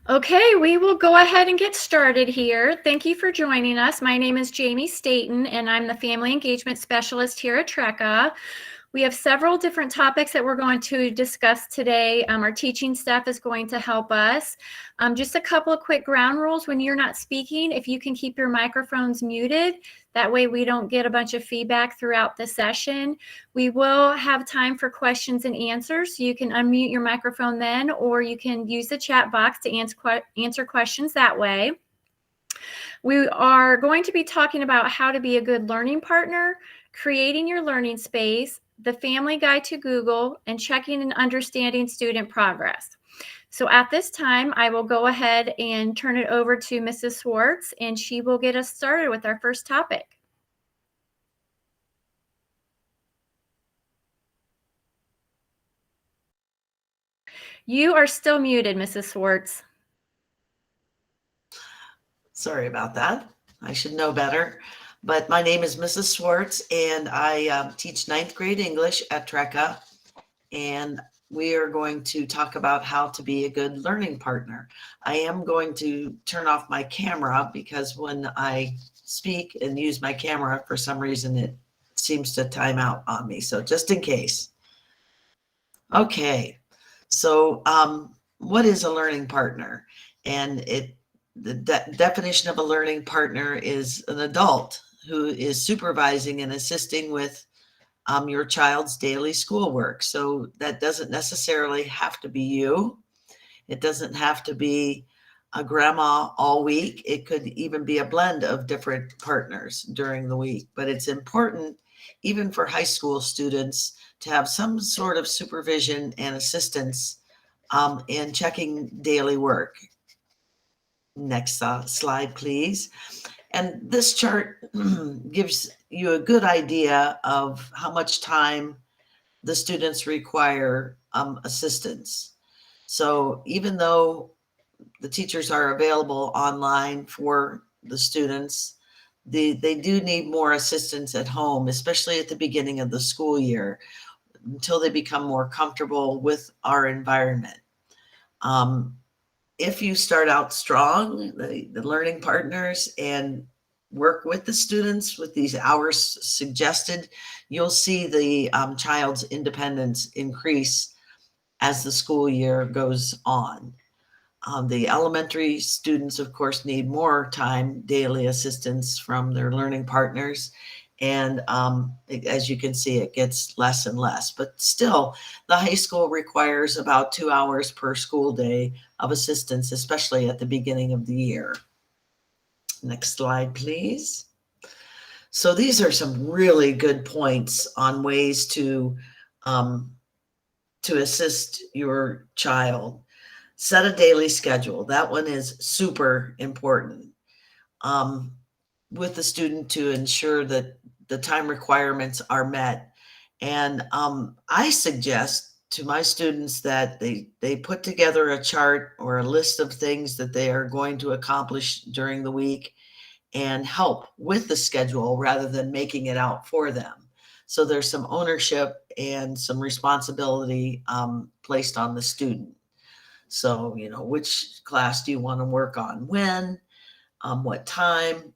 Okay, we will go ahead and get started here. Thank you for joining us. My name is Jamie Staten, and I'm the Family Engagement Specialist here at TRECA. We have several different topics that we're going to discuss today. Our teaching staff is going to help us. Just a couple of quick ground rules. When you're not speaking, if you can keep your microphones muted, that way we don't get a bunch of feedback throughout the session. We will have time for questions and answers. So you can unmute your microphone then, or you can use the chat box to answer questions that way. We are going to be talking about how to be a good learning partner, creating your learning space, the Family Guide to Google, and checking and understanding student progress. So at this time, I will go ahead and turn it over to Mrs. Swartz, and she will get us started with our first topic. You are still muted, Mrs. Swartz. Sorry about that. I should know better. But my name is Mrs. Swartz, and I teach ninth grade English at TRECA. And we are going to talk about how to be a good learning partner. I am going to turn off my camera because when I speak and use my camera, for some reason, it seems to time out on me. So just in case. Okay. So what is a learning partner? And the definition of a learning partner is an adult who is supervising and assisting with your child's daily schoolwork. So that doesn't necessarily have to be you. It doesn't have to be a grandma all week. It could even be a blend of different partners during the week. But it's important, even for high school students, to have some sort of supervision and assistance in checking daily work. Next slide, please. And this chart gives you a good idea of how much time the students require assistance. So even though the teachers are available online for the students, they do need more assistance at home, especially at the beginning of the school year, until they become more comfortable with our environment. If you start out strong, the learning partners, and work with the students with these hours suggested, you'll see the child's independence increase as the school year goes on. The elementary students, of course, need more time, daily assistance from their learning partners. And as you can see, it gets less and less. But still, the high school requires about 2 hours per school day of assistance, especially at the beginning of the year. Next slide, please. So these are some really good points on ways to assist your child. Set a daily schedule. That one is super important with the student to ensure that the time requirements are met. And I suggest to my students that they put together a chart or a list of things that they are going to accomplish during the week and help with the schedule rather than making it out for them. So there's some ownership and some responsibility placed on the student. So, which class do you want to work on? When? What time?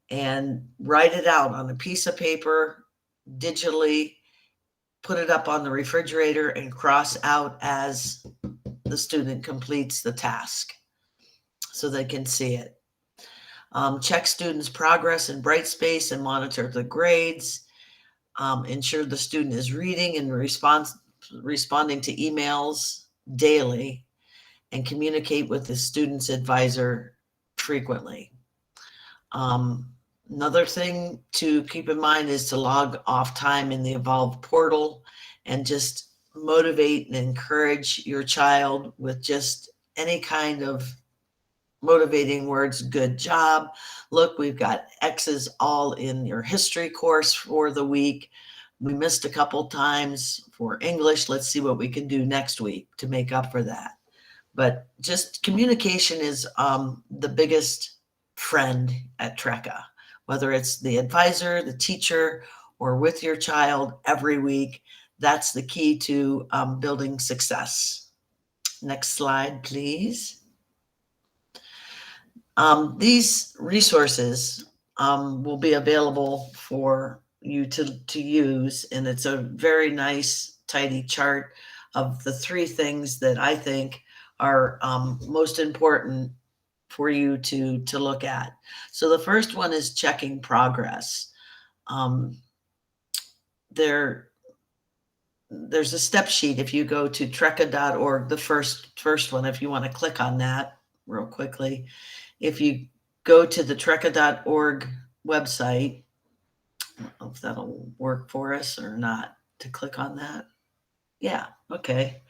And write it out on a piece of paper, digitally, put it up on the refrigerator, and cross out as the student completes the task so they can see it. Check students' progress in Brightspace and monitor the grades. Ensure the student is reading and responding to emails daily, and communicate with the student's advisor frequently. Another thing to keep in mind is to log off time in the Evolve portal and just motivate and encourage your child with just any kind of motivating words. Good job. Look, we've got X's all in your history course for the week. We missed a couple times for English. Let's see what we can do next week to make up for that. But just communication is the biggest friend at TRECA, whether it's the advisor, the teacher, or with your child every week. That's the key to building success. Next slide, please. These resources will be available for you to use, and it's a very nice, tidy chart of the three things that I think are most important for you to look at. So the first one is checking progress. Um, there's a step sheet if you go to trecca.org, the first one, if you want to click on that real quickly. If you go to the trecca.org website, I don't know if that'll work for us or not to click on that. Yeah, okay.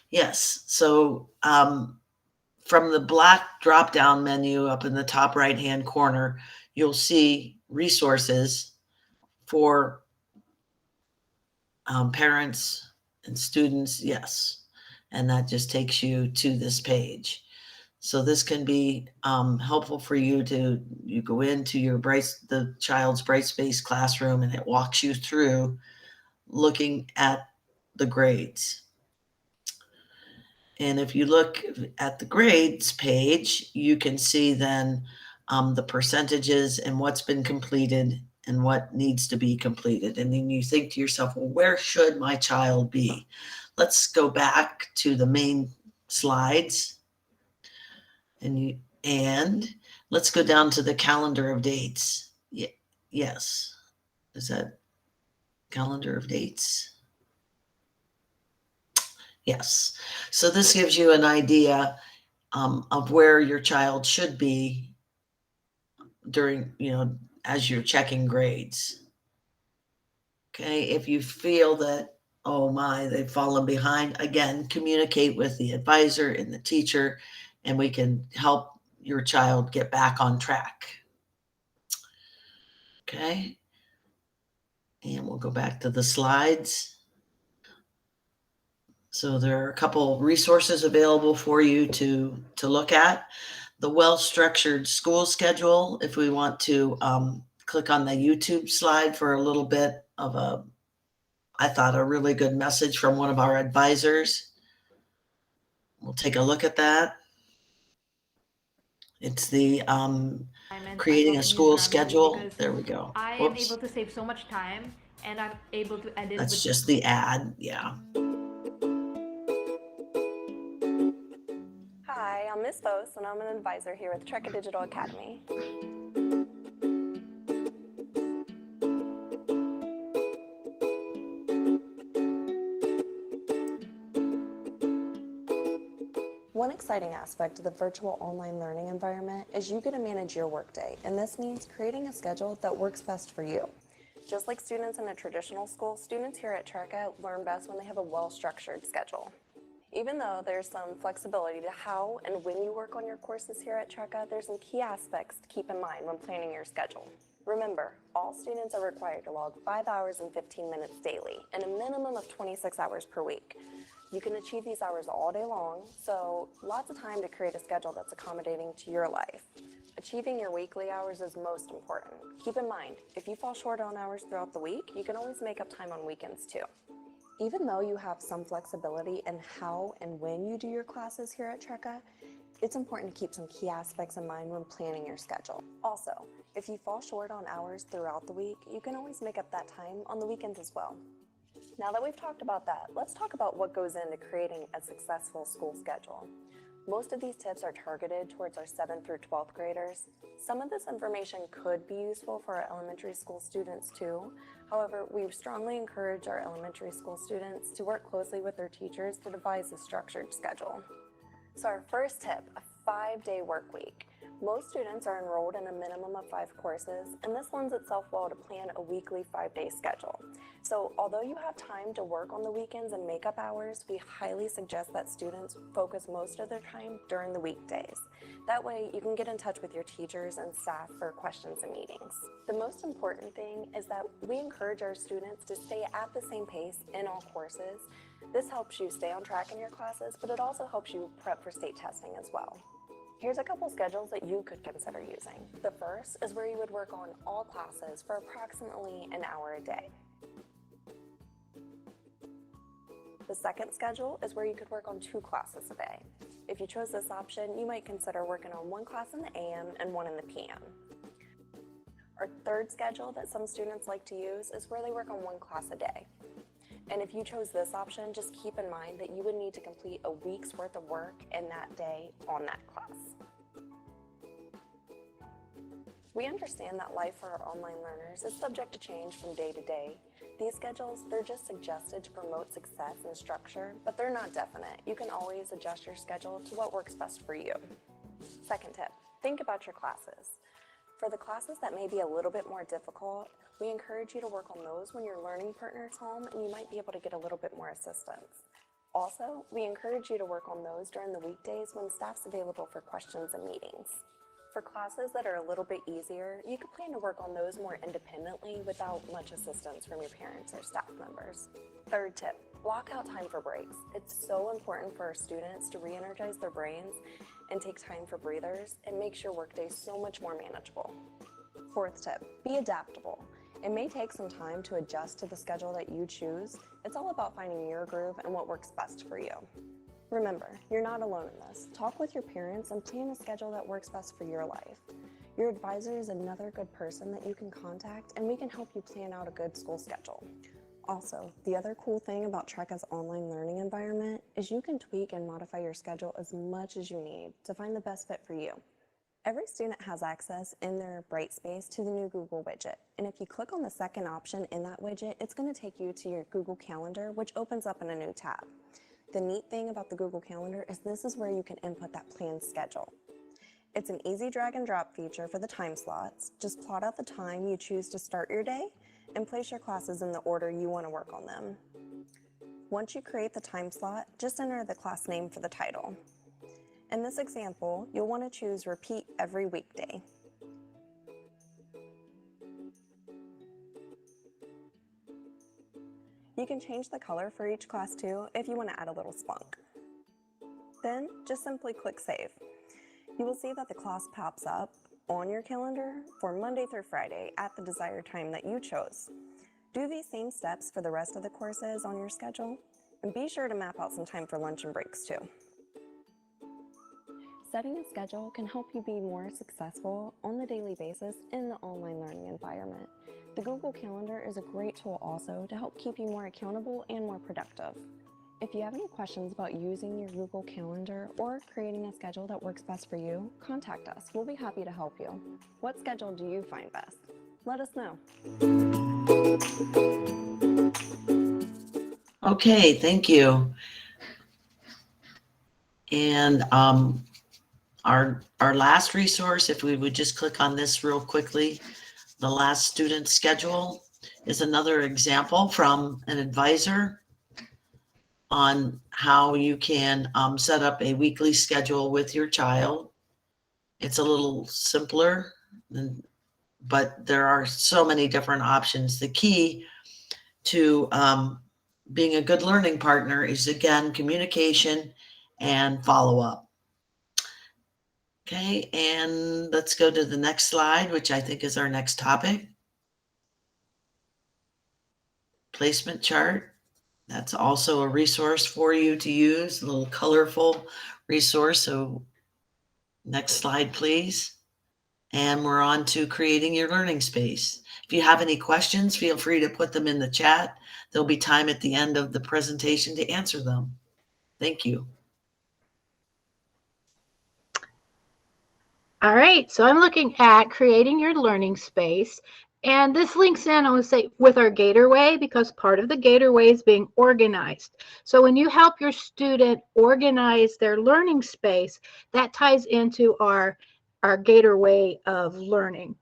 Yes. So from the black drop down menu up in the top right hand corner, you'll see resources for parents and students. Yes. And that just takes you to this page. So this can be helpful for you you go into the child's Brightspace classroom, and it walks you through looking at the grades. And if you look at the grades page, you can see then the percentages and what's been completed and what needs to be completed. And then you think to yourself, well, where should my child be? Let's go back to the main slides. And let's go down to the calendar of dates. Yes. Is that calendar of dates? Yes. So this gives you an idea of where your child should be during, as you're checking grades. Okay. If you feel that, oh my, they've fallen behind, again, communicate with the advisor and the teacher, and we can help your child get back on track. Okay. And we'll go back to the slides. So there are a couple resources available for you to look at. The well-structured school schedule, if we want to click on the YouTube slide for a little bit of I thought a really good message from one of our advisors. We'll take a look at that. It's the creating a school schedule. There we go. I am able to save so much time, and I'm able to edit. That's just the ad. Yeah. Hi, I'm Ms. Vos, and I'm an advisor here with Trecca Digital Academy. One exciting aspect of the virtual online learning environment is you get to manage your workday, and this means creating a schedule that works best for you. Just like students in a traditional school, students here at Trecca learn best when they have a well-structured schedule. Even though there's some flexibility to how and when you work on your courses here at Trecca, there's some key aspects to keep in mind when planning your schedule. Remember, all students are required to log 5 hours and 15 minutes daily, and a minimum of 26 hours per week. You can achieve these hours all day long, so lots of time to create a schedule that's accommodating to your life. Achieving your weekly hours is most important. Keep in mind, if you fall short on hours throughout the week, you can always make up time on weekends too. Even though you have some flexibility in how and when you do your classes here at Trecca, it's important to keep some key aspects in mind when planning your schedule. Also, if you fall short on hours throughout the week, you can always make up that time on the weekends as well. Now that we've talked about that, let's talk about what goes into creating a successful school schedule. Most of these tips are targeted towards our 7th through 12th graders. Some of this information could be useful for our elementary school students too. However, we strongly encourage our elementary school students to work closely with their teachers to devise a structured schedule. So our first tip, a 5-day work week. Most students are enrolled in a minimum of 5 courses, and this lends itself well to plan a weekly 5-day schedule. So although you have time to work on the weekends and make up hours, we highly suggest that students focus most of their time during the weekdays. That way you can get in touch with your teachers and staff for questions and meetings. The most important thing is that we encourage our students to stay at the same pace in all courses. This helps you stay on track in your classes, but it also helps you prep for state testing as well. Here's a couple schedules that you could consider using. The first is where you would work on all classes for approximately an hour a day. The second schedule is where you could work on 2 classes a day. If you chose this option, you might consider working on 1 class in the AM and 1 in the PM. Our third schedule that some students like to use is where they work on 1 class a day. And if you chose this option, just keep in mind that you would need to complete a week's worth of work in that day on that class. We understand that life for our online learners is subject to change from day to day. These schedules, they're just suggested to promote success and structure, but they're not definite. You can always adjust your schedule to what works best for you. Second tip, think about your classes. For the classes that may be a little bit more difficult, we encourage you to work on those when your learning partner is home and you might be able to get a little bit more assistance. Also, we encourage you to work on those during the weekdays when staff's available for questions and meetings. For classes that are a little bit easier, you could plan to work on those more independently without much assistance from your parents or staff members. Third tip, block out time for breaks. It's so important for our students to re-energize their brains and take time for breathers. It makes your workday so much more manageable. Fourth tip, be adaptable. It may take some time to adjust to the schedule that you choose. It's all about finding your groove and what works best for you. Remember, you're not alone in this. Talk with your parents and plan a schedule that works best for your life. Your advisor is another good person that you can contact, and we can help you plan out a good school schedule. Also, the other cool thing about Trekka's online learning environment is you can tweak and modify your schedule as much as you need to find the best fit for you. Every student has access in their Brightspace to the new Google widget, and if you click on the second option in that widget, it's going to take you to your Google Calendar, which opens up in a new tab. The neat thing about the Google Calendar is this is where you can input that planned schedule. It's an easy drag and drop feature for the time slots. Just plot out the time you choose to start your day and place your classes in the order you want to work on them. Once you create the time slot, just enter the class name for the title. In this example, you'll want to choose repeat every weekday. You can change the color for each class too if you want to add a little spunk. Then just simply click Save. You will see that the class pops up on your calendar for Monday through Friday at the desired time that you chose. Do these same steps for the rest of the courses on your schedule, and be sure to map out some time for lunch and breaks too. Setting a schedule can help you be more successful on a daily basis in the online learning environment. The Google Calendar is a great tool also to help keep you more accountable and more productive. If you have any questions about using your Google Calendar or creating a schedule that works best for you, contact us. We'll be happy to help you. What schedule do you find best? Let us know. Okay, thank you. And our last resource, if we would just click on this real quickly, the last student schedule is another example from an advisor on how you can set up a weekly schedule with your child. It's a little simpler, but there are so many different options. The key to being a good learning partner is, again, communication and follow-up. Okay, and let's go to the next slide, which I think is our next topic. Placement chart. That's also a resource for you to use, a little colorful resource. So next slide, please. And we're on to creating your learning space. If you have any questions, feel free to put them in the chat. There'll be time at the end of the presentation to answer them. Thank you. All right, so I'm looking at creating your learning space, and this links in, I would say, with our Gatorway, because part of the Gatorway is being organized. So when you help your student organize their learning space, that ties into our Gatorway of learning.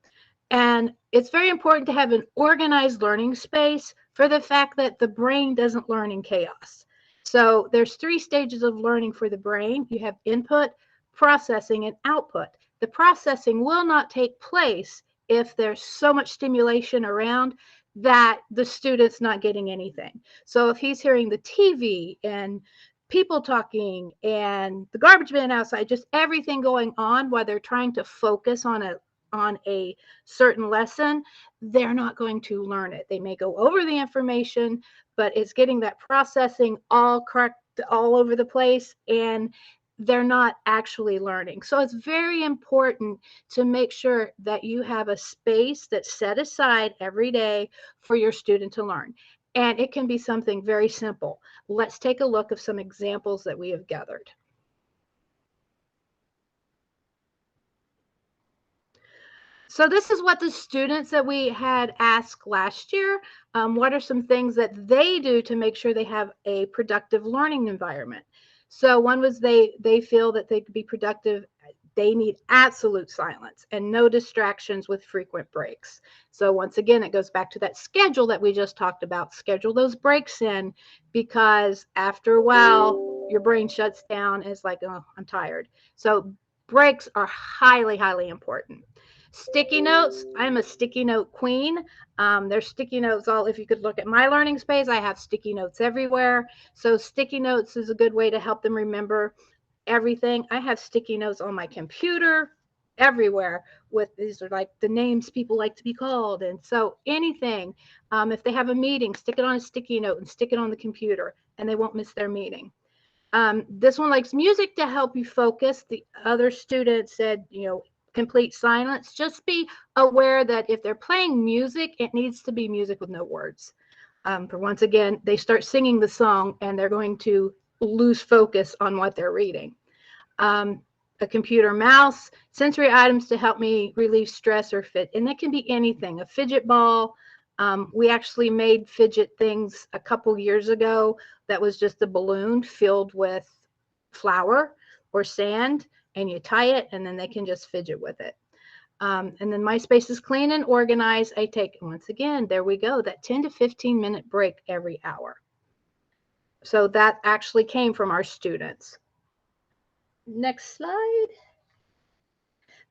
And it's very important to have an organized learning space for the fact that the brain doesn't learn in chaos. So there's 3 stages of learning for the brain. You have input, processing, and output. The processing will not take place if there's so much stimulation around that the student's not getting anything. So if he's hearing the TV and people talking and the garbage bin outside, just everything going on while they're trying to focus on a certain lesson, they're not going to learn it. They may go over the information, but it's getting that processing all correct all over the place, and they're not actually learning. So it's very important to make sure that you have a space that's set aside every day for your student to learn. And it can be something very simple. Let's take a look at some examples that we have gathered. So this is what the students that we had asked last year, what are some things that they do to make sure they have a productive learning environment? So one was they feel that they could be productive. They need absolute silence and no distractions with frequent breaks. So once again, it goes back to that schedule that we just talked about. Schedule those breaks in, because after a while, your brain shuts down and it's like, oh, I'm tired. So breaks are highly, highly important. Sticky notes. I'm a sticky note queen. There's sticky notes all, if you could look at my learning space, I have sticky notes everywhere. So sticky notes is a good way to help them remember everything. I have sticky notes on my computer everywhere with, these are like the names people like to be called. And so anything, if they have a meeting, stick it on a sticky note and stick it on the computer and they won't miss their meeting. This one likes music to help you focus. The other student said, complete silence. Just be aware that if they're playing music, it needs to be music with no words. For once again, they start singing the song and they're going to lose focus on what they're reading. A computer mouse, sensory items to help me relieve stress or fit. And that can be anything, a fidget ball. We actually made fidget things a couple years ago that was just a balloon filled with flour or sand, and you tie it and then they can just fidget with it. And then my space is clean and organized. I take, once again, there we go, that 10 to 15 minute break every hour. So that actually came from our students. Next slide.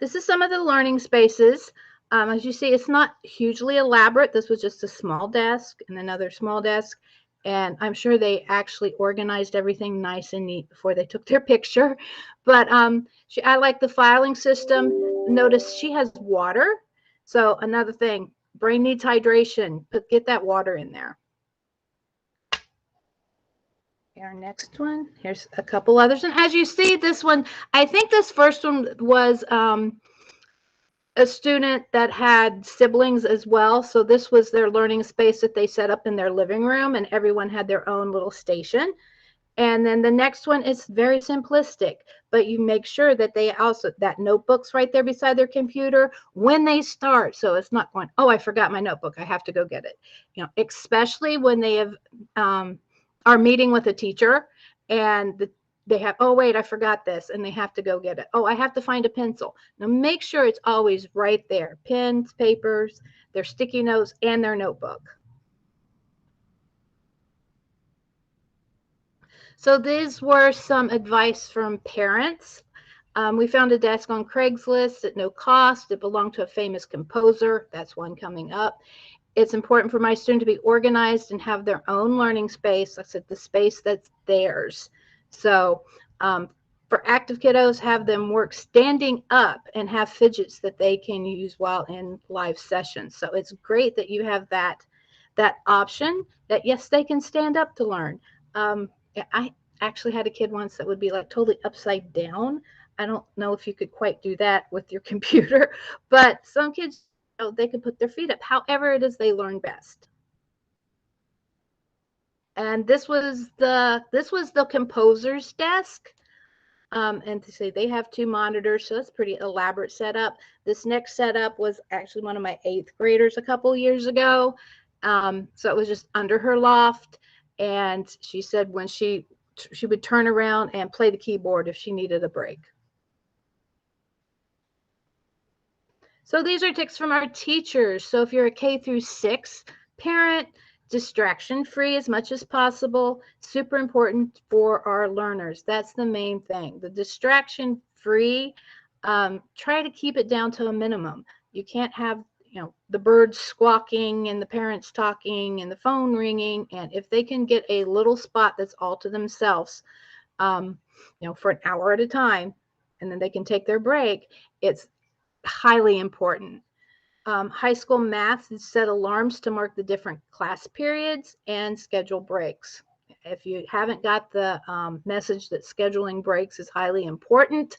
This is some of the learning spaces. As you see, it's not hugely elaborate. This was just a small desk and another small desk. And I'm sure they actually organized everything nice and neat before they took their picture. But I like the filing system. Notice she has water. So another thing, brain needs hydration, but get that water in there. Our next one, here's a couple others. And as you see, this one, I think this first one was a student that had siblings as well. So this was their learning space that they set up in their living room, and everyone had their own little station. And then the next one is very simplistic, but you make sure that they also, that notebook's right there beside their computer when they start. So it's not going, oh, I forgot my notebook, I have to go get it. Especially when they have are meeting with a teacher and they have, oh, wait, I forgot this, and they have to go get it. Oh, I have to find a pencil. Now make sure it's always right there. Pens, papers, their sticky notes, and their notebook. So these were some advice from parents. We found a desk on Craigslist at no cost. It belonged to a famous composer. That's one coming up. It's important for my student to be organized and have their own learning space. I said the space that's theirs. So for active kiddos, have them work standing up and have fidgets that they can use while in live sessions. So it's great that you have that option that, yes, they can stand up to learn. I actually had a kid once that would be like totally upside down. I don't know if you could quite do that with your computer, but some kids, they can put their feet up, however it is they learn best. And this was the composer's desk. And to say they have 2 monitors, so that's pretty elaborate setup. This next setup was actually one of my 8th graders a couple years ago. So it was just under her loft. And she said when she would turn around and play the keyboard if she needed a break. So these are tips from our teachers. So if you're a K through 6 parent, distraction free as much as possible, super important for our learners. That's the main thing. The distraction free, try to keep it down to a minimum. You can't have the birds squawking and the parents talking and the phone ringing. And if they can get a little spot that's all to themselves, for an hour at a time, and then they can take their break, it's highly important. high school math, set alarms to mark the different class periods and schedule breaks. If you haven't got the message that scheduling breaks is highly important,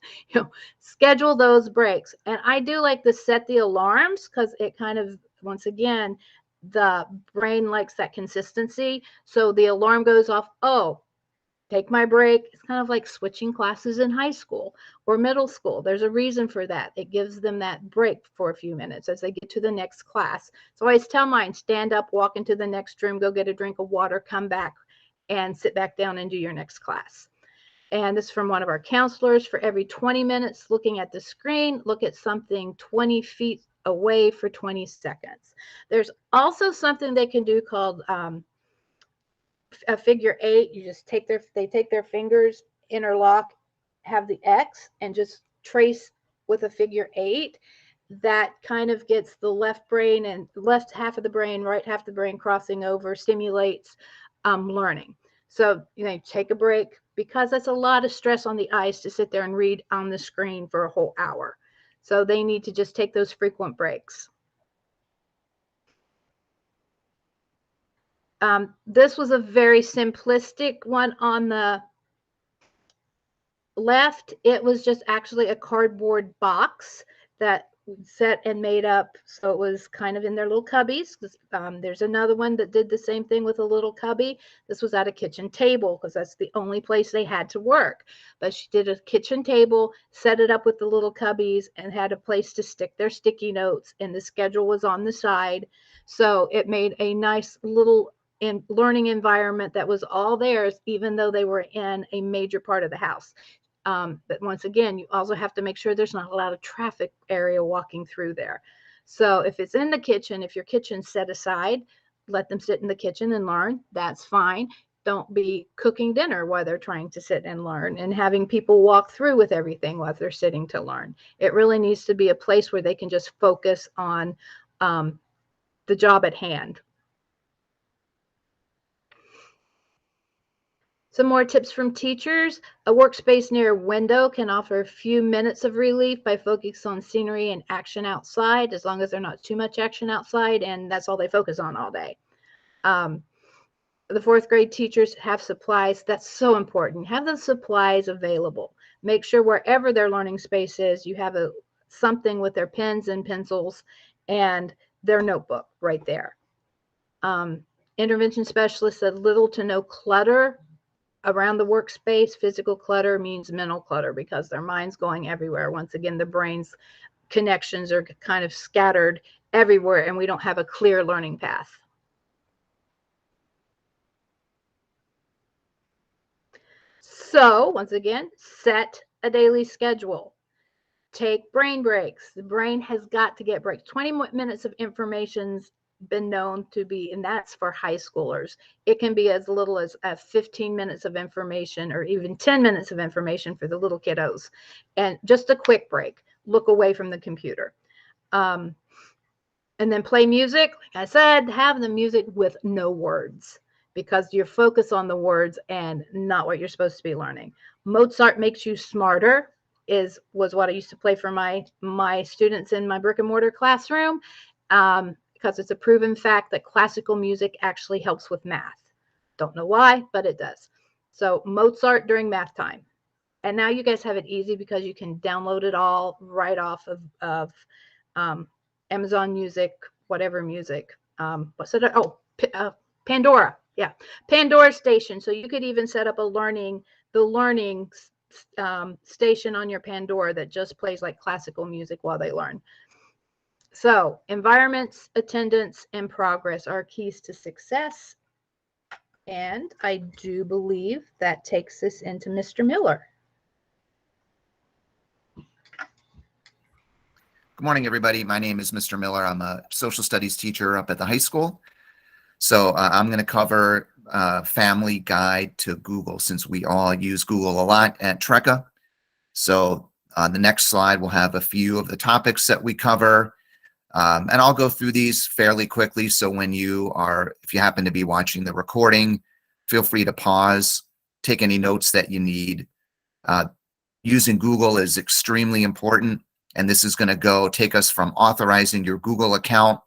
schedule those breaks. And I do like to set the alarms because it kind of, once again, the brain likes that consistency. So the alarm goes off, oh, take my break. It's kind of like switching classes in high school or middle school. There's a reason for that. It gives them that break for a few minutes as they get to the next class. So I always tell mine, stand up, walk into the next room, go get a drink of water, come back and sit back down and do your next class. And this is from one of our counselors. For every 20 minutes looking at the screen, look at something 20 feet away for 20 seconds. There's also something they can do called a figure 8. You just take their fingers, interlock, have the X, and just trace with a figure 8. That kind of gets the left brain and left half of the brain, right half of the brain crossing over, stimulates learning. So take a break, because that's a lot of stress on the eyes to sit there and read on the screen for a whole hour. So they need to just take those frequent breaks. This was a very simplistic one on the left. It was just actually a cardboard box that set and made up, so it was kind of in their little cubbies. There's another one that did the same thing with a little cubby. This was at a kitchen table because that's the only place they had to work. But she did a kitchen table, set it up with the little cubbies, and had a place to stick their sticky notes, and the schedule was on the side. So it made a nice little learning environment that was all theirs, even though they were in a major part of the house. But once again, you also have to make sure there's not a lot of traffic area walking through there. So if it's in the kitchen, if your kitchen's set aside, let them sit in the kitchen and learn. That's fine. Don't be cooking dinner while they're trying to sit and learn and having people walk through with everything while they're sitting to learn. It really needs to be a place where they can just focus on the job at hand. Some more tips from teachers. A workspace near a window can offer a few minutes of relief by focusing on scenery and action outside, as long as there's not too much action outside and that's all they focus on all day. The fourth grade teachers have supplies. That's so important. Have the supplies available. Make sure wherever their learning space is, you have something with their pens and pencils and their notebook right there. Intervention specialists said little to no clutter around the workspace. Physical clutter means mental clutter because their mind's going everywhere. Once again, the brain's connections are kind of scattered everywhere and we don't have a clear learning path. So once again, set a daily schedule. Take brain breaks. The brain has got to get breaks. 20 minutes of information's been known to be, and that's for high schoolers. It can be as little as 15 minutes of information or even 10 minutes of information for the little kiddos. And just a quick break. Look away from the computer. And then play music. Like I said, have the music with no words because you're focused on the words and not what you're supposed to be learning. Mozart Makes You Smarter was what I used to play for my students in my brick and mortar classroom. Because it's a proven fact that classical music actually helps with math. Don't know why, but it does. So Mozart during math time. And now you guys have it easy because you can download it all right off of Amazon Music, whatever music. What's it? Oh, Pandora. Yeah, Pandora station. So you could even set up the learning station on your Pandora that just plays like classical music while they learn. So environments, attendance, and progress are keys to success. And I do believe that takes us into Mr. Miller. Good morning, everybody. My name is Mr. Miller. I'm a social studies teacher up at the high school. So I'm going to cover Family Guide to Google since we all use Google a lot at TRECA. So the next slide will have a few of the topics that we cover. And I'll go through these fairly quickly. So if you happen to be watching the recording, feel free to pause, take any notes that you need. Using Google is extremely important. And this is going to take us from authorizing your Google account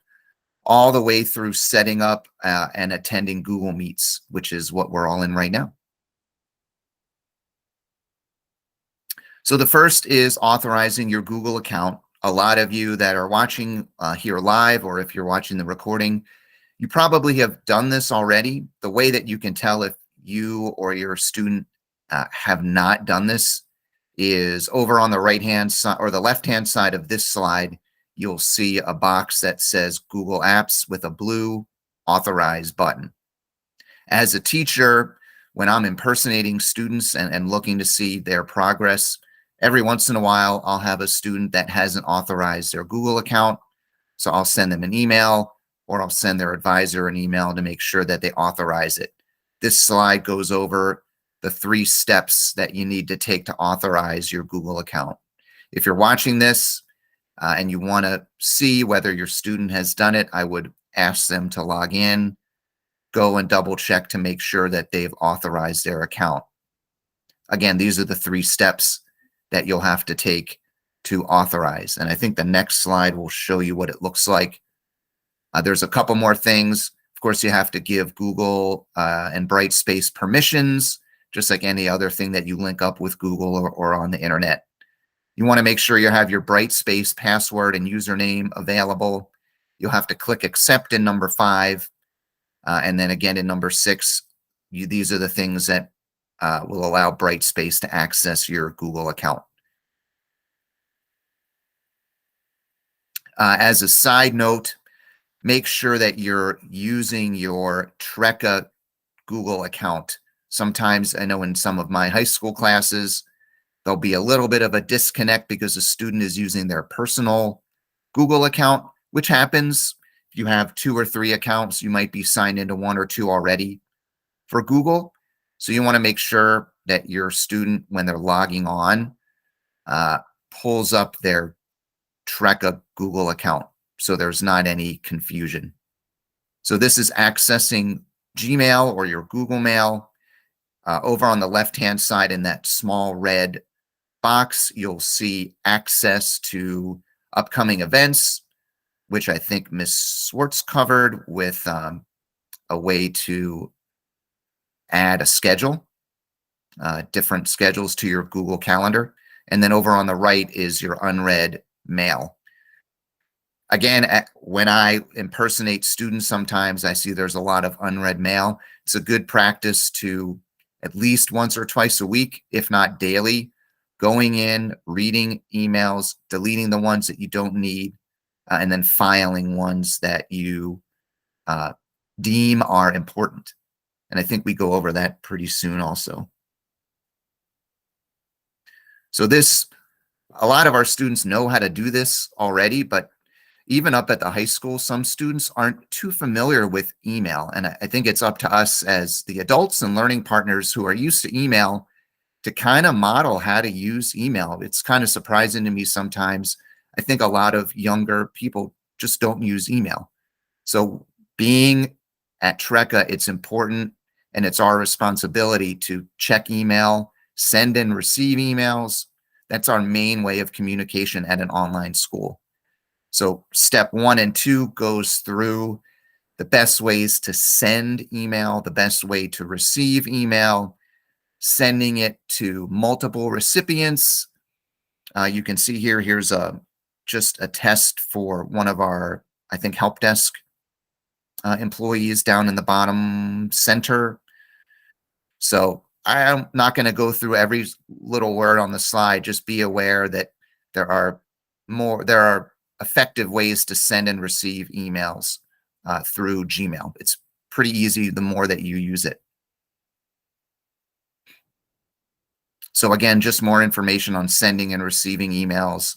all the way through setting up and attending Google Meets, which is what we're all in right now. So the first is authorizing your Google account. A lot of you that are watching here live, or if you're watching the recording, you probably have done this already. The way that you can tell if you or your student have not done this is over on the right-hand side or the left-hand side of this slide, you'll see a box that says Google Apps with a blue authorize button. As a teacher, when I'm impersonating students and looking to see their progress, every once in a while, I'll have a student that hasn't authorized their Google account. So I'll send them an email, or I'll send their advisor an email to make sure that they authorize it. This slide goes over the 3 steps that you need to take to authorize your Google account. If you're watching this and you want to see whether your student has done it, I would ask them to log in, go and double check to make sure that they've authorized their account. Again, these are the 3 steps that you'll have to take to authorize. And I think the next slide will show you what it looks like. There's a couple more things. Of course, you have to give Google and Brightspace permissions, just like any other thing that you link up with Google or on the internet. You want to make sure you have your Brightspace password and username available. You'll have to click accept in number 5. And then again in number 6, these are the things that will allow Brightspace to access your Google account. As a side note, make sure that you're using your Trecca Google account. Sometimes I know in some of my high school classes, there'll be a little bit of a disconnect because the student is using their personal Google account, which happens. If you have 2 or 3 accounts, you might be signed into 1 or 2 already for Google. So you want to make sure that your student, when they're logging on, pulls up their Trecca Google account so there's not any confusion. So this is accessing Gmail or your Google Mail. Over on the left-hand side in that small red box, you'll see access to upcoming events, which I think Ms. Swartz covered with a way to add a schedule, different schedules to your Google Calendar. And then over on the right is your unread mail. Again, when I impersonate students, sometimes I see there's a lot of unread mail. It's a good practice to at least once or twice a week, if not daily, going in, reading emails, deleting the ones that you don't need, and then filing ones that you deem are important. And I think we go over that pretty soon also. So a lot of our students know how to do this already, but even up at the high school, some students aren't too familiar with email. And I think it's up to us as the adults and learning partners who are used to email to kind of model how to use email. It's kind of surprising to me sometimes. I think a lot of younger people just don't use email. So being at Trecca, it's important and it's our responsibility to check email, send and receive emails. That's our main way of communication at an online school. So step 1 and 2 goes through the best ways to send email, the best way to receive email, sending it to multiple recipients. You can see here, here's just a test for one of our, I think, help desk employees down in the bottom center. So I'm not going to go through every little word on the slide. Just be aware that there are effective ways to send and receive emails through Gmail. It's pretty easy the more that you use it. So again, just more information on sending and receiving emails,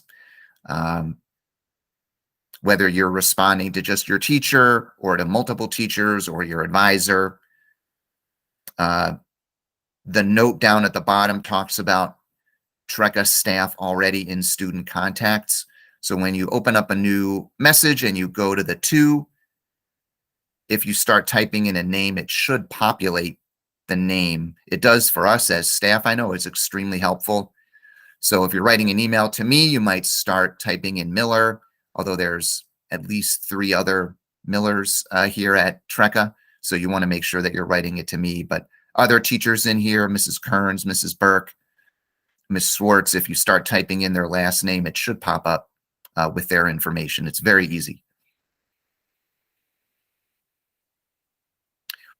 whether you're responding to just your teacher or to multiple teachers or your advisor. The note down at the bottom talks about Trecca staff already in student contacts. So when you open up a new message and you go to the to, if you start typing in a name, it should populate the name. It does for us as staff. I know it's extremely helpful. So if you're writing an email to me, you might start typing in Miller, although there's at least 3 other Millers here at Trecca. So you want to make sure that you're writing it to me. But other teachers in here, Mrs. Kearns, Mrs. Burke, Ms. Swartz, if you start typing in their last name, it should pop up with their information. It's very easy.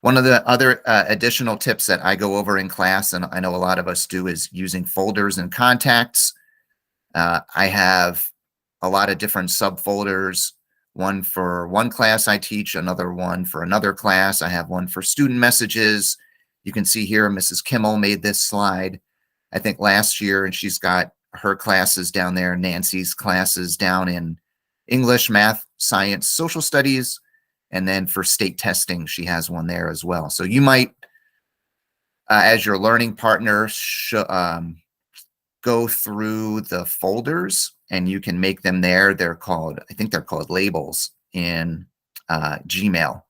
One of the other additional tips that I go over in class, and I know a lot of us do, is using folders and contacts. I have a lot of different subfolders, one for one class I teach, another one for another class. I have one for student messages. You can see here, Mrs. Kimmel made this slide, I think last year, and she's got her classes down there, Nancy's classes down in English, math, science, social studies, and then for state testing, she has one there as well. So you might, as your learning partner, go through the folders and you can make them there. They're called, I think they're called labels in Gmail.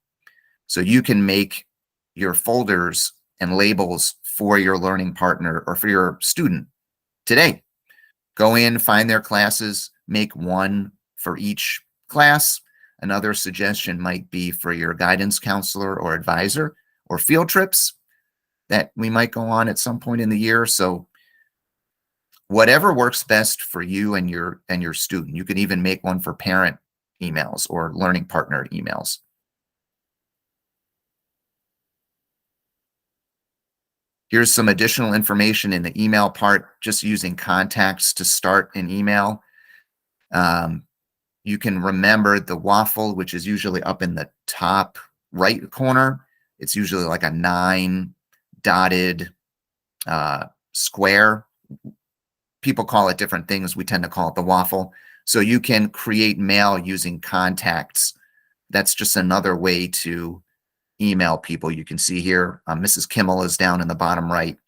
So you can make your folders and labels for your learning partner or for your student today. Go in, find their classes, make one for each class. Another suggestion might be for your guidance counselor or advisor or field trips that we might go on at some point in the year. So whatever works best for you and your student. You can even make one for parent emails or learning partner emails. Here's some additional information in the email part, just using contacts to start an email. You can remember the waffle, which is usually up in the top right corner. It's usually like a 9-dotted square. People call it different things. We tend to call it the waffle. So you can create mail using contacts. That's just another way to email people. You can see here, Mrs. Kimmel is down in the bottom right.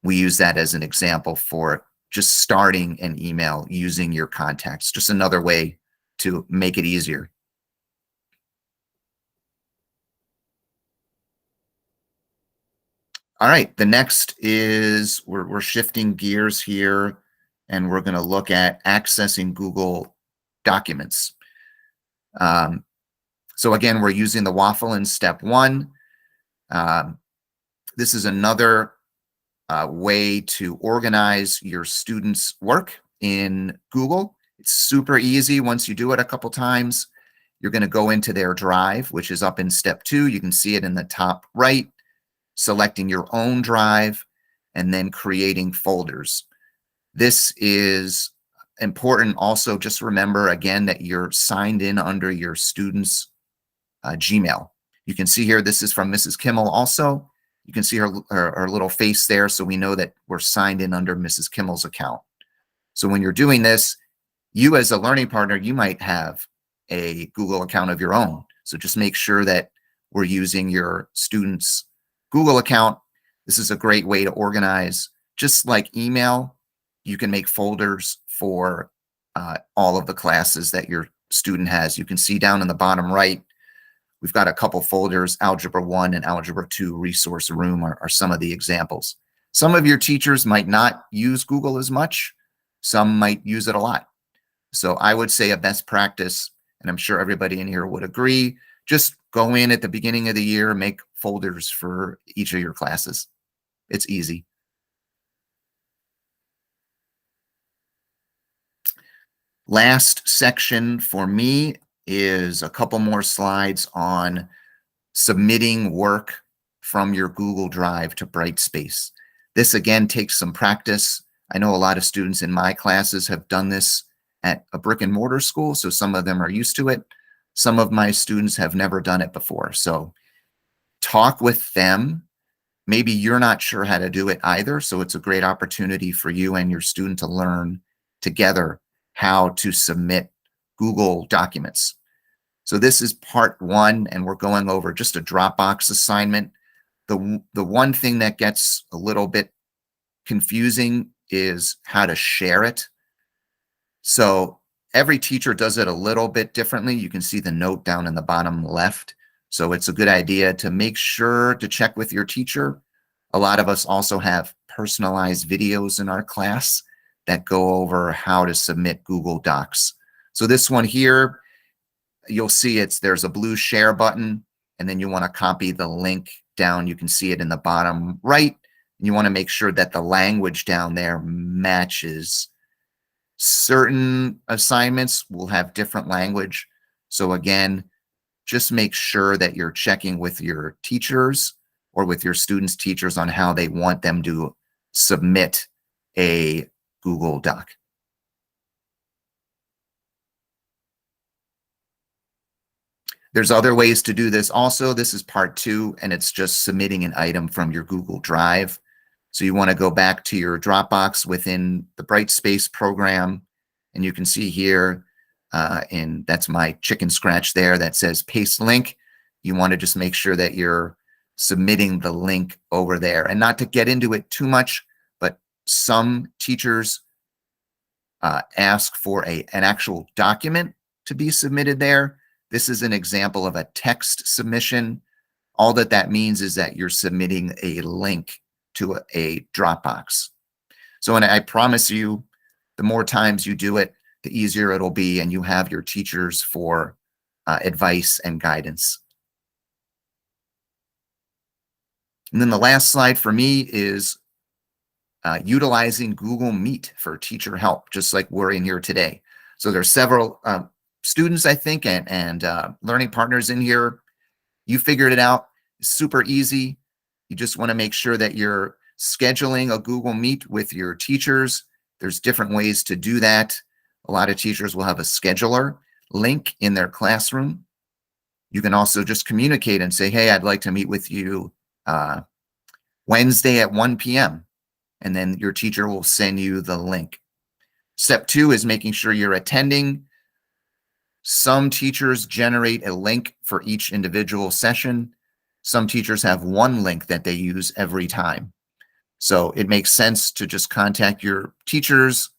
We use that as an example for just starting an email using your contacts. Just another way to make it easier. All right, the next is we're shifting gears here, and we're going to look at accessing Google Documents. So again, we're using the waffle in step 1. This is another way to organize your students' work in Google. It's super easy. Once you do it a couple times, you're going to go into their drive, which is up in step 2. You can see it in the top right, selecting your own drive and then creating folders. This is important. Also, just remember again that you're signed in under your students' Gmail. You can see here, this is from Mrs. Kimmel also. You can see her little face there, so we know that we're signed in under Mrs. Kimmel's account. So when you're doing this, you as a learning partner, you might have a Google account of your own. So just make sure that we're using your student's Google account. This is a great way to organize. Just like email, you can make folders for all of the classes that your student has. You can see down in the bottom right, we've got a couple folders. Algebra 1 and Algebra 2 resource room are some of the examples. Some of your teachers might not use Google as much. Some might use it a lot. So I would say a best practice, and I'm sure everybody in here would agree, just go in at the beginning of the year, make folders for each of your classes. It's easy. Last section for me is a couple more slides on submitting work from your Google Drive to Brightspace. This again takes some practice. I know a lot of students in my classes have done this at a brick and mortar school, so some of them are used to it. Some of my students have never done it before. So talk with them. Maybe you're not sure how to do it either, so it's a great opportunity for you and your student to learn together how to submit Google Documents. So this is part 1, and we're going over just a Dropbox assignment. The one thing that gets a little bit confusing is how to share it. So every teacher does it a little bit differently. You can see the note down in the bottom left. So it's a good idea to make sure to check with your teacher. A lot of us also have personalized videos in our class that go over how to submit Google Docs. So this one here, you'll see there's a blue share button, and then you want to copy the link down. You can see it in the bottom right. And you want to make sure that the language down there matches. Certain assignments will have different language. So again, just make sure that you're checking with your teachers or with your students' teachers on how they want them to submit a Google Doc. There's other ways to do this also. This is part 2, and it's just submitting an item from your Google Drive. So you want to go back to your Dropbox within the Brightspace program, and you can see here, and that's my chicken scratch there that says paste link. You want to just make sure that you're submitting the link over there. And not to get into it too much, but some teachers ask for an actual document to be submitted there. This is an example of a text submission. All that means is that you're submitting a link to a Dropbox. So, and I promise you, the more times you do it, the easier it'll be, and you have your teachers for advice and guidance. And then the last slide for me is utilizing Google Meet for teacher help, just like we're in here today. So there's several students, I think, and learning partners in here. You figured it out. It's super easy. You just want to make sure that you're scheduling a Google Meet with your teachers. There's different ways to do that. A lot of teachers will have a scheduler link in their classroom. You can also just communicate and say, hey, I'd like to meet with you Wednesday at 1 p.m. And then your teacher will send you the link. Step 2 is making sure you're attending. Some teachers generate a link for each individual session. Some teachers have one link that they use every time. So it makes sense to just contact your teachers,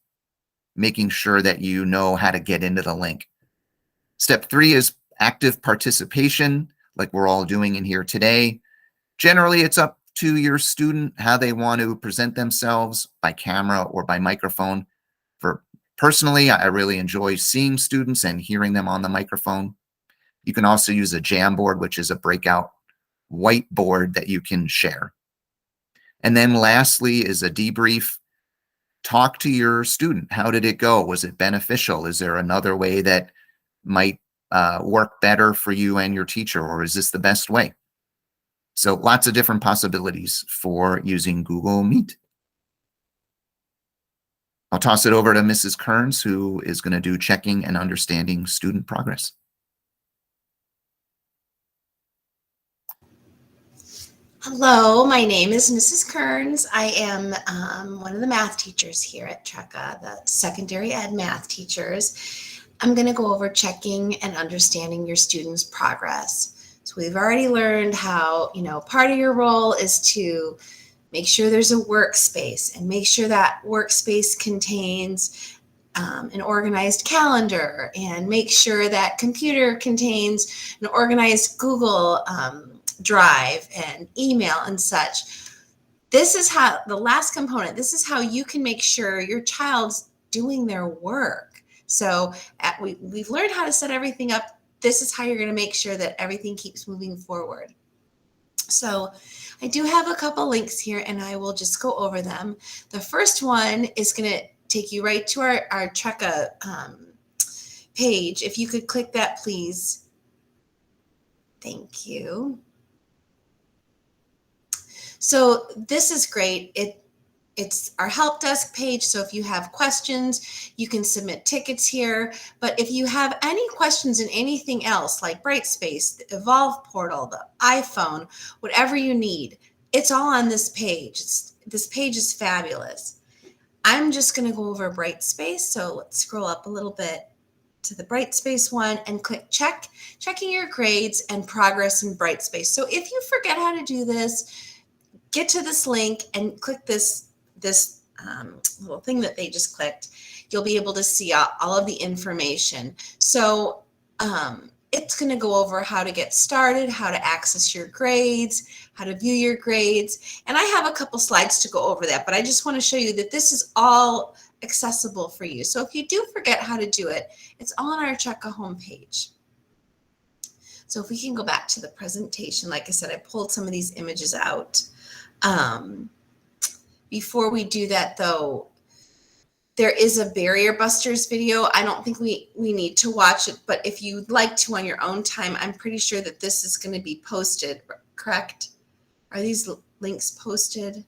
making sure that you know how to get into the link. Step 3 is active participation, like we're all doing in here today. Generally, it's up to your student how they want to present themselves by camera or by microphone. Personally, I really enjoy seeing students and hearing them on the microphone. You can also use a Jamboard, which is a breakout whiteboard that you can share. And then lastly is a debrief. Talk to your student. How did it go? Was it beneficial? Is there another way that might work better for you and your teacher, or is this the best way? So lots of different possibilities for using Google Meet. I'll toss it over to Mrs. Kearns, who is going to do checking and understanding student progress. Hello, my name is Mrs. Kearns. I am one of the math teachers here at TRECA, the secondary ed math teachers. I'm going to go over checking and understanding your students' progress. So we've already learned how, part of your role is to make sure there's a workspace and make sure that workspace contains an organized calendar, and make sure that computer contains an organized Google Drive and email and such. This is how, the last component, this is how you can make sure your child's doing their work. So we've learned how to set everything up. This is how you're going to make sure that everything keeps moving forward. So I do have a couple links here, and I will just go over them. The first one is going to take you right to our TRECA page. If you could click that, please. Thank you. So this is great. It's our help desk page. So if you have questions, you can submit tickets here. But if you have any questions in anything else, like Brightspace, the Evolve portal, the iPhone, whatever you need, it's all on this page. This page is fabulous. I'm just going to go over Brightspace. So let's scroll up a little bit to the Brightspace one and click checking your grades and progress in Brightspace. So if you forget how to do this, get to this link and click this little thing that they just clicked. You'll be able to see all of the information. So it's going to go over how to get started, how to access your grades, how to view your grades. And I have a couple slides to go over that, but I just want to show you that this is all accessible for you. So if you do forget how to do it, it's all on our Trekka homepage. So if we can go back to the presentation, like I said, I pulled some of these images out. Before we do that though, there is a Barrier Busters video. I don't think we need to watch it, but if you'd like to on your own time, I'm pretty sure that this is going to be posted, correct? Are these links posted,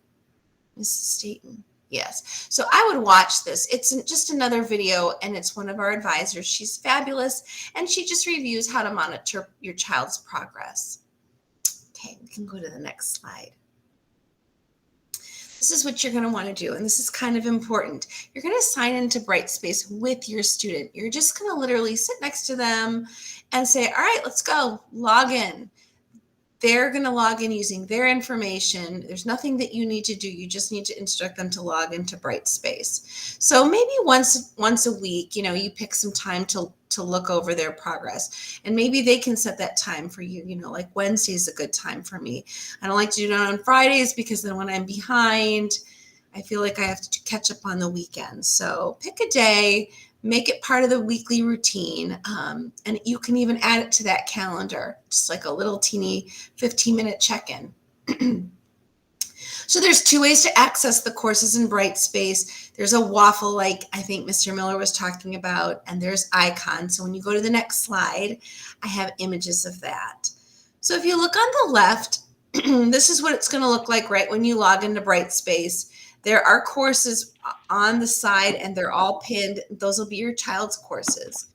Mrs. Staten? Yes. So I would watch this. It's just another video, and it's one of our advisors. She's fabulous, and she just reviews how to monitor your child's progress. Okay, we can go to the next slide. This is what you're going to want to do, and this is kind of important. You're going to sign into Brightspace with your student. You're just going to literally sit next to them and say, all right, let's go, log in. They're going to log in using their information. There's nothing that you need to do. You just need to instruct them to log into Brightspace. So maybe once a week, you know, you pick some time to look over their progress, and maybe they can set that time for you. You know, like Wednesday is a good time for me. I don't like to do it on Fridays because then when I'm behind, I feel like I have to catch up on the weekend. So pick a day, make it part of the weekly routine, and you can even add it to that calendar, just like a little teeny 15-minute check-in. So there's two ways to access the courses in Brightspace. There's a waffle, like I think Mr. Miller was talking about, and there's icons. So when you go to the next slide, I have images of that. So if you look on the left, this is what it's going to look like right when you log into Brightspace. There are courses on the side, and they're all pinned. Those will be your child's courses.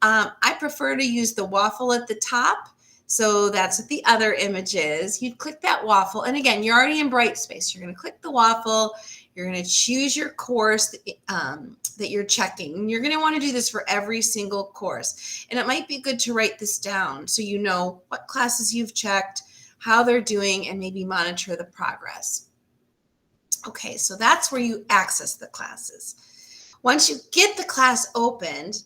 I prefer to use the waffle at the top. So that's what the other image is. You'd click that waffle. And again, you're already in Brightspace. You're going to click the waffle. You're going to choose your course that you're checking. And you're going to want to do this for every single course. And it might be good to write this down so you know what classes you've checked, how they're doing, and maybe monitor the progress. Okay, so that's where you access the classes. Once you get the class opened,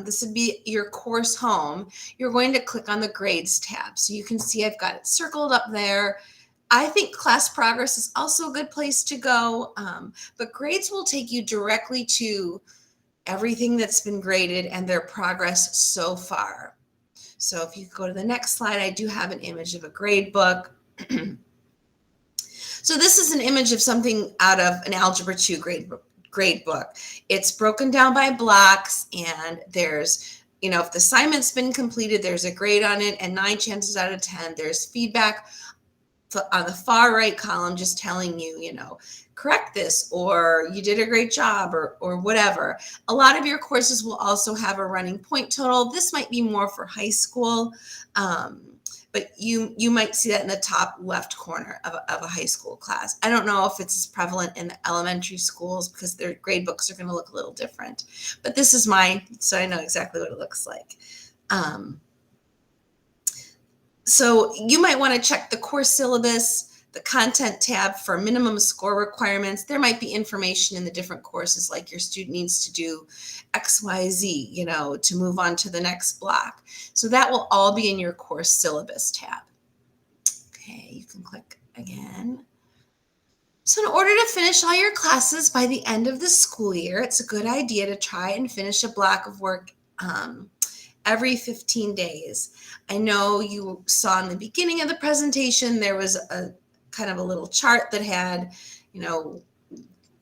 this would be your course home. You're going to click on the grades tab. So you can see I've got it circled up there. I think class progress is also a good place to go, but grades will take you directly to everything that's been graded and their progress so far. So if you go to the next slide, I do have an image of a grade book. So this is an image of something out of an Algebra 2 grade book. It's broken down by blocks, and there's, you know, if the assignment's been completed, there's a grade on it, and 9 chances out of 10, there's feedback on the far right column just telling you, you know, correct this, or you did a great job, or whatever. A lot of your courses will also have a running point total. This might be more for high school, but you might see that in the top left corner of a high school class. I don't know if it's as prevalent in the elementary schools because their grade books are going to look a little different. But this is mine, so I know exactly what it looks like. So you might want to check the course syllabus, the content tab for minimum score requirements. There might be information in the different courses, like your student needs to do X, Y, Z, you know, to move on to the next block. So that will all be in your course syllabus tab. Okay, you can click again. So in order to finish all your classes by the end of the school year, it's a good idea to try and finish a block of work every 15 days. I know you saw in the beginning of the presentation, there was a kind of a little chart that had, you know,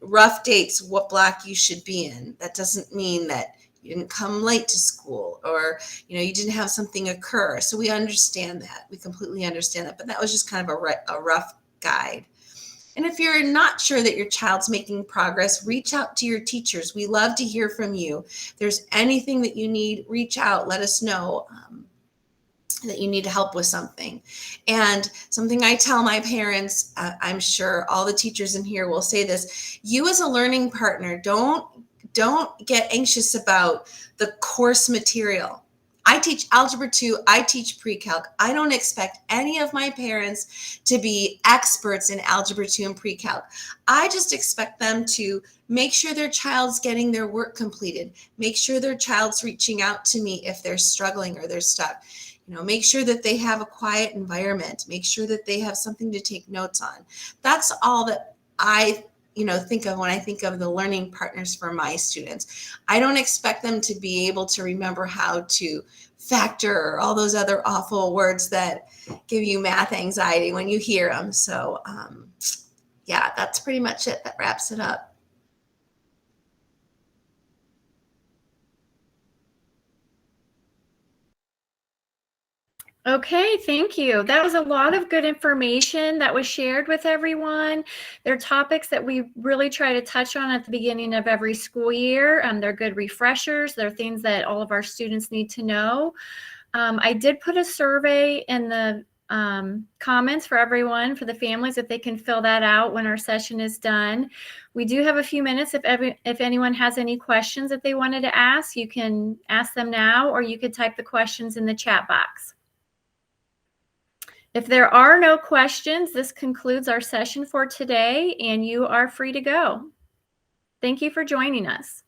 rough dates, what block you should be in. That doesn't mean that you didn't come late to school, or, you know, you didn't have something occur. So we understand that. We completely understand that. But that was just kind of a rough guide. And if you're not sure that your child's making progress, reach out to your teachers. We love to hear from you. If there's anything that you need, reach out, let us know that you need help with something. And something I tell my parents, I'm sure all the teachers in here will say this, you as a learning partner, don't get anxious about the course material. I teach Algebra 2, I teach pre-calc. I don't expect any of my parents to be experts in Algebra 2 and pre-calc. I just expect them to make sure their child's getting their work completed, make sure their child's reaching out to me if they're struggling or they're stuck. Make sure that they have a quiet environment, make sure that they have something to take notes on. That's all that I think of when I think of the learning partners for my students. I don't expect them to be able to remember how to factor or all those other awful words that give you math anxiety when you hear them. So yeah, that's pretty much it. That wraps it up. Okay, thank you. That was a lot of good information that was shared with everyone. They're topics that we really try to touch on at the beginning of every school year. They're good refreshers. They're things that all of our students need to know. I did put a survey in the comments for everyone, for the families, if they can fill that out when our session is done. We do have a few minutes. If anyone has any questions that they wanted to ask, you can ask them now, or you could type the questions in the chat box. If there are no questions, this concludes our session for today, and you are free to go. Thank you for joining us.